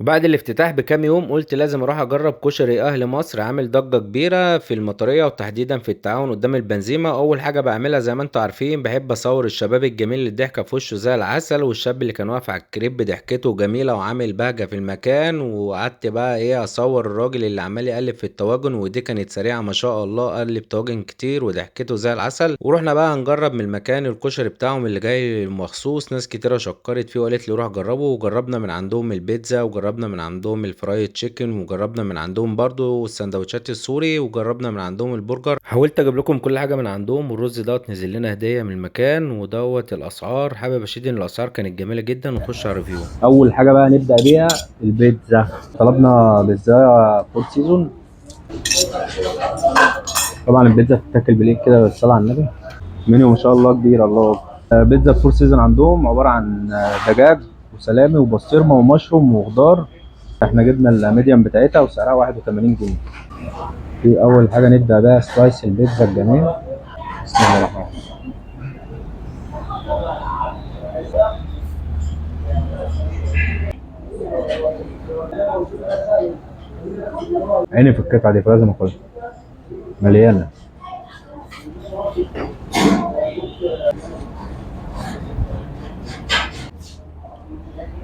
وبعد الافتتاح بكام يوم قلت لازم اروح اجرب كشري اهل مصر، عامل ضجة كبيرة في المطرية وتحديدا في التعاون قدام البنزيمة. اول حاجة بعملها زي ما انتوا عارفين بحب اصور الشباب الجميل اللي ضحكة في وشه زي العسل، والشاب اللي كان واقف على الكريب ضحكته جميلة وعامل بهجة في المكان. وقعدت بقى ايه اصور الراجل اللي عمال يقلب في الطواجن، ودي كانت سريعة ما شاء الله، قلب طواجن كتير وضحكته زي العسل. ورحنا بقى نجرب من المكان الكشري بتاعهم اللي جاي مخصوص، ناس كتيرة شكرت فيه وقالت لي روح جربه. وجربنا من عندهم البيتزا، وجربنا من عندهم الفرايد تشيكن، وجربنا من عندهم برضو السندوتشات السوري، وجربنا من عندهم البرجر. حاولت اجيب لكم كل حاجة من عندهم، والرز دوت نزل لنا هدية من المكان. ودوت الاسعار، حابب اشيد ان الاسعار كانت جميلة جدا. ونخش على ريفيو. اول حاجه بقى نبدا بيها البيتزا. طلبنا بيتزا فور سيزون. طبعا البيتزا بتتاكل بالايد كده بالصلاه على النبي. منيو ما شاء الله كبير الله أكبر. بيتزا فور سيزون عندهم عباره عن دجاج وسلامي وبسطرمه ومشروم وخضار. احنا جبنا الميديم بتاعتها وسعرها 81 جنيه. دي اول حاجه نبدا بيها سلايس البيتزا الجميل. بسم الله الرحمن الرحيم. عيني في القطعه دي فلازم اكلها، مليانه.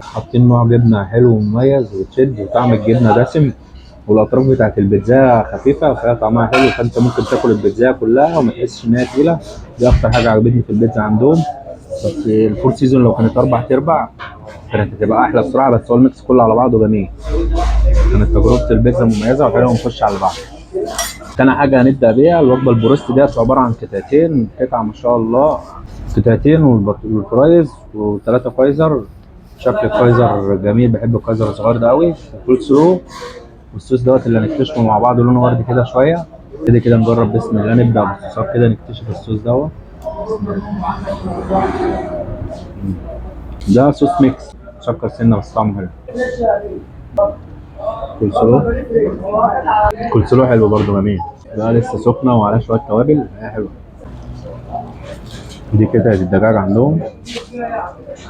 حاطين نوع جبنه حلو ومميز وتشد، وطعم الجبنه دسم، والاطراف بتاعت البيتزا خفيفه فيها طعمها حلو، فانت ممكن تاكل البيتزا كلها وما تحسش ان هي تقيله. دي اكتر حاجه عجبتني في البيتزا عندهم. بس الفور سيزون لو كانت اربع ارباع كانت هتبقى احلى بصراحه، بس هو الميكس كله على بعضه جميل. كانت تجربه البيتزا مميزه وحلوه. ونخش على اللي بعض. تاني حاجه هنبدا بيها الوجبه البروست ديت، عباره عن قطعتين، قطعه ما شاء الله، قطعتين والفرايز وثلاثه كايزر. شكل الكايزر جميل، بحب الكايزر الصغير ده قوي. وفول سلو، والصوص دوت اللي هنكتشفه مع بعض لونه وردي كده شويه. كده كده نجرب بسم الله، نبدا بالصوصات كده نكتشف الصوص دوت. ده صوص ميكس مسكر سنه بس طعمه حلو. كول سلو، كول سلو حلو برضه جميل. ده لسه سخنه وعليها شويه توابل، هي حلوه. دي كده الدجاج عندهم،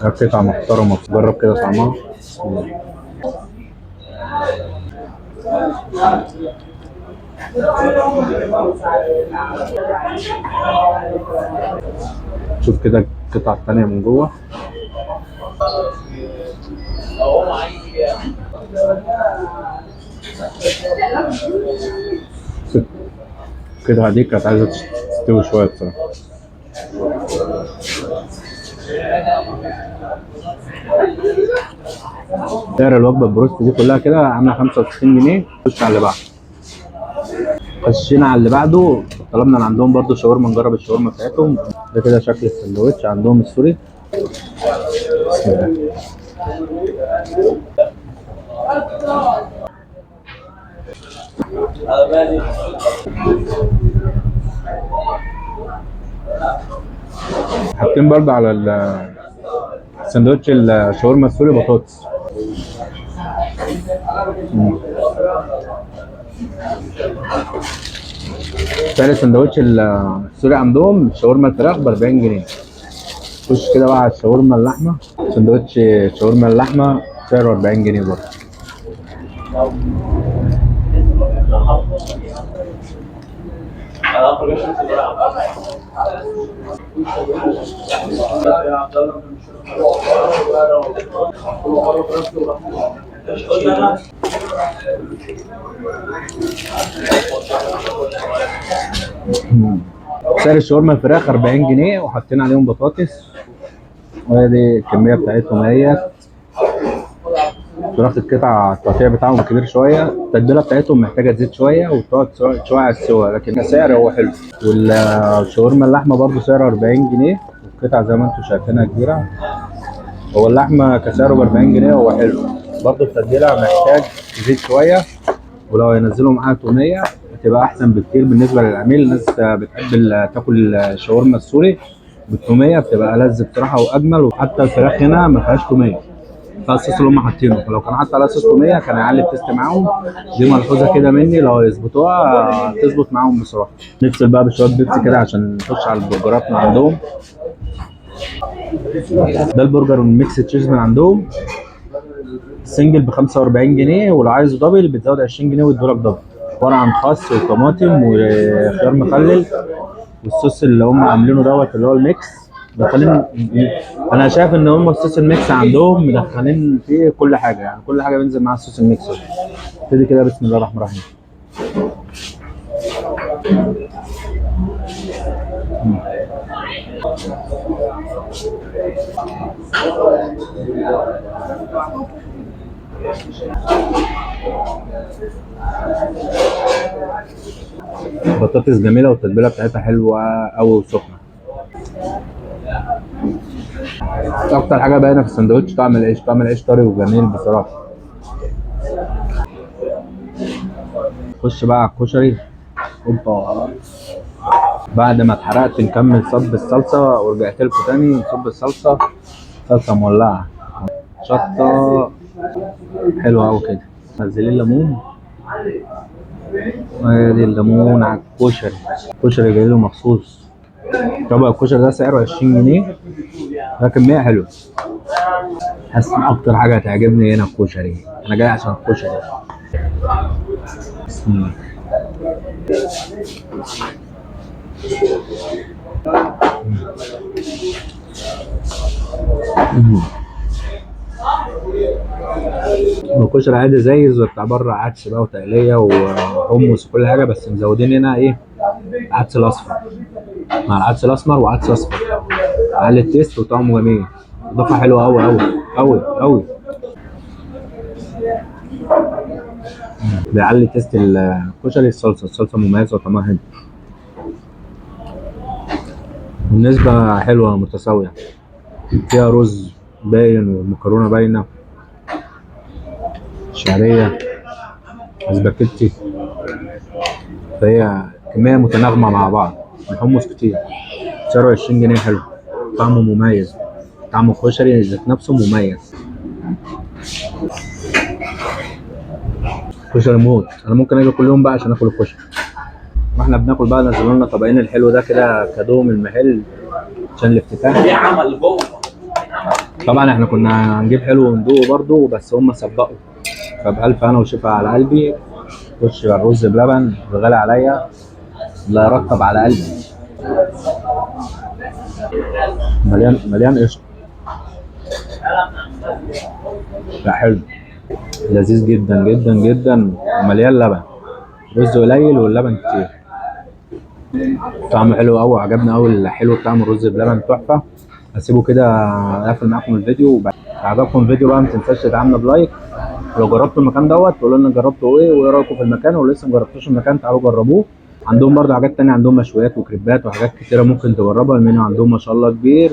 قطعه محترمه. جرب كده طعمها. بسم الله. شوف كده القطعه التانيه من جوه. القطعه دي كانت عايزه تستوي شويه بصراحه. سعر الوجبه البروست دي كلها كده عامله 65 جنيه. خش على اللي بعده. خشينا على اللي بعده. طلبنا من عندهم برضو شاورما، نجرب الشاورما بتاعتهم. ده كده شكل السندوتش عندهم السوري. بسم الله. حاطين برضه على السندوتش الشاورما السوري بطاطس. سعر السندوتش السوري عندهم شاورما الفراخ ب 40 جنيه. خش كده بقى على الشاورما اللحمه. سندوتش شاورما اللحمه سعره 40 جنيه برضه. سعر الشاورما الفراخ 40 جنيه، وحاطين عليهم بطاطس. وادي الكميه بتاعتهم اهي. فراخ القطع التقطيع بتاعهم كبير شويه، التتبيله بتاعتهم محتاجه تزيد شويه وتقعد شويه على السوا، لكن كسعر هو حلو. والشاورما اللحمه برضو سعره 40 جنيه، والقطع زي ما انتم شايفينها كبيره. هو اللحمه كسعره ب 40 جنيه، هو حلو. برضو التتبيله محتاج تزيد شويه، ولو هينزلوا معاها توميه هتبقى احسن بكتير بالنسبه للعميل. الناس بتحب تاكل الشاورما السوري بالتوميه، بتبقى ألذ بصراحه واجمل. وحتى الفراخ هنا ما فيهاش توميه، الصوص اللي هم حاطينه، فلو كان حاطط عليها صوص توميه كان هيعلي التيست معاهم. دي ملحوظه كده مني، لو يظبطوها تظبط معاهم بصراحه. نفصل بقى بشويه بيبسي كده عشان نخش على البرجرات من عندهم. ده البرجر ميكس تشيز من عندهم. السنجل ب 45 جنيه، ولو عايز دبل بتزود 20 جنيه ويدولك دبل. عباره عن خس وطماطم وخيار مخلل، والصوص اللي هم عاملينه دوت اللي هو الميكس. داخلين، انا شايف ان هم الصوص الميكس عندهم مدخلين فيه كل حاجه، يعني كل حاجه بينزل معاها الصوص الميكس. ابتدي كده، بسم الله الرحمن الرحيم. بطاطس جميله والتتبيله بتاعتها حلوه قوي وسخنه. اكتر حاجه باينه في السندوتش طعم العيش، طعم العيش طري وجميل بصراحه. خش بقى على الكشري. اوبا. بعد ما اتحرقت نكمل صب الصلصه، ورجعت لكم تاني نصب الصلصه. صلصه مولعه، شطه حلوه قوي كده. نزلين ليمون، ادي الليمون على الكشري. الكشري جاي له مخصوص. طبق الكشري ده سعره 20 جنيه، ده كميه حلوه. حاسس ان اكتر حاجه هتعجبني هنا الكشري، انا جاي عشان الكشري. بسم الله. هو الكشري عادي زي بتاع بره، عدس بقى وتقليه وحمص وكل حاجه، بس مزودين هنا ايه؟ العدس الاصفر مع العدس الاسمر وعدس اصفر، على التيست وطعمه جميل. اضافه حلوه قوي قوي قوي قوي. بيعلي تيست الكشري. الصلصه مميزه وطعمها حلو. النسبه حلوه متساويه، فيها رز باين ومكرونه باينه، شعريه، سباكيتي، فهي كميه متناغمه مع بعض. الحمص كتير. سعره 20 جنيه حلو، طعمه مميز. طعم الكشري ذات نفسه مميز. كشري موت. انا ممكن اجي كل يوم بقى عشان اكل الكشري. واحنا بناكل بقى نزلوا لنا طبقين الحلو ده كده كادو من المحل عشان الافتتاح. في عمل جوه. طبعا احنا كنا هنجيب حلو وندوقه برضه، بس هم سبقوا. فبألف انا وشفا على قلبي. خش الرز بلبن غالي عليا، لا يرطب على قلبي. مليان مليان قشطه. لا حلو، لذيذ جدا جدا جدا، ومليان لبن. رز قليل واللبن كتير. طعمه حلو قوي، عجبني قوي الحلو بتاع الرز بلبن، تحفه. هسيبه كده اقفل معاكم الفيديو. وبعد عجبكم الفيديو بقى ما تنساش تدعمنا بلايك. ولو جربتوا المكان دوت تقولوا لنا جربتوا ايه وايه رايكم في المكان، ولسه ما جربتوش المكان تعالوا جربوه. عندهم برضه حاجات تانية، عندهم مشويات وكريبات وحاجات كتيره ممكن تجربها. المنيو عندهم ما شاء الله كبير.